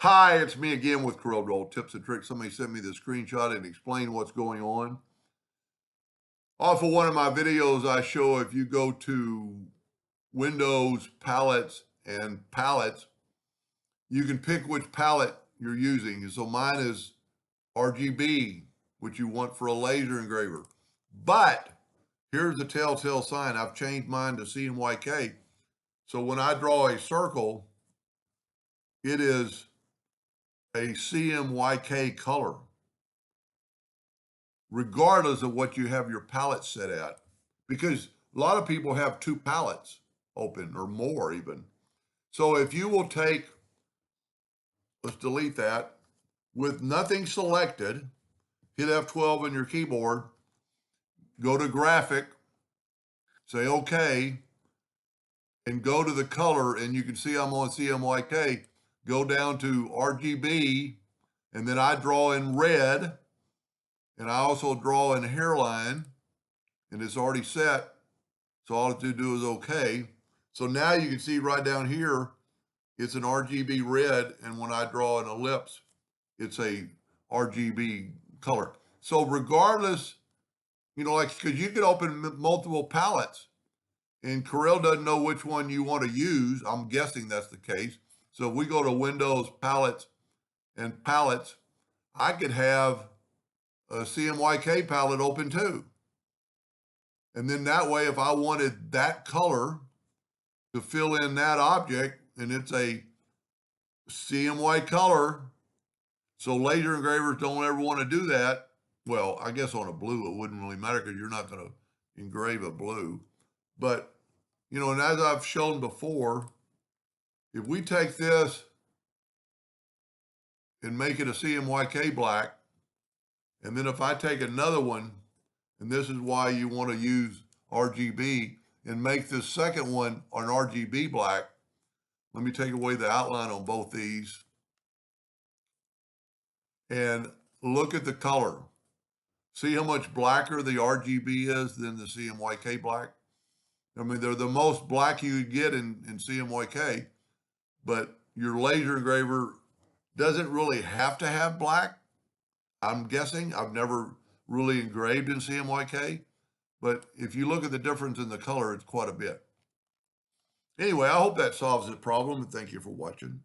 Hi, it's me again with Corel Tips and Tricks. Somebody sent me the screenshot and explain what's going on. Off of one of my videos, I show if you go to Windows, Palettes, and Palettes, you can pick which palette you're using. And so mine is RGB, which you want for a laser engraver. But here's the telltale sign. I've changed mine to CMYK. So when I draw a circle, it is a CMYK color, regardless of what you have your palette set at. Because a lot of people have two palettes open or more even. So if you will take, let's delete that, with nothing selected, hit F12 on your keyboard, go to graphic, say okay, and go to the color, and you can see I'm on CMYK, go down to RGB, and then I draw in red, and I also draw in hairline, and it's already set. So all I have to do is okay. So now you can see right down here, it's an RGB red. And when I draw an ellipse, it's a RGB color. So regardless, like, because you could open multiple palettes and Corel doesn't know which one you want to use. I'm guessing that's the case. So if we go to Windows, Palettes, and Palettes, I could have a CMYK palette open too. And then that way, if I wanted that color to fill in that object, and it's a CMYK color, so laser engravers don't ever want to do that. Well, I guess on a blue, it wouldn't really matter because you're not going to engrave a blue. But, and as I've shown before, if we take this and make it a CMYK black, and then if I take another one, and this is why you want to use RGB, and make this second one an RGB black. Let me take away the outline on both these. And look at the color. See how much blacker the RGB is than the CMYK black? I mean, they're the most black you could get in CMYK, but your laser engraver doesn't really have to have black. I'm guessing. I've never really engraved in CMYK, but if you look at the difference in the color, it's quite a bit. Anyway, I hope that solves the problem, and thank you for watching.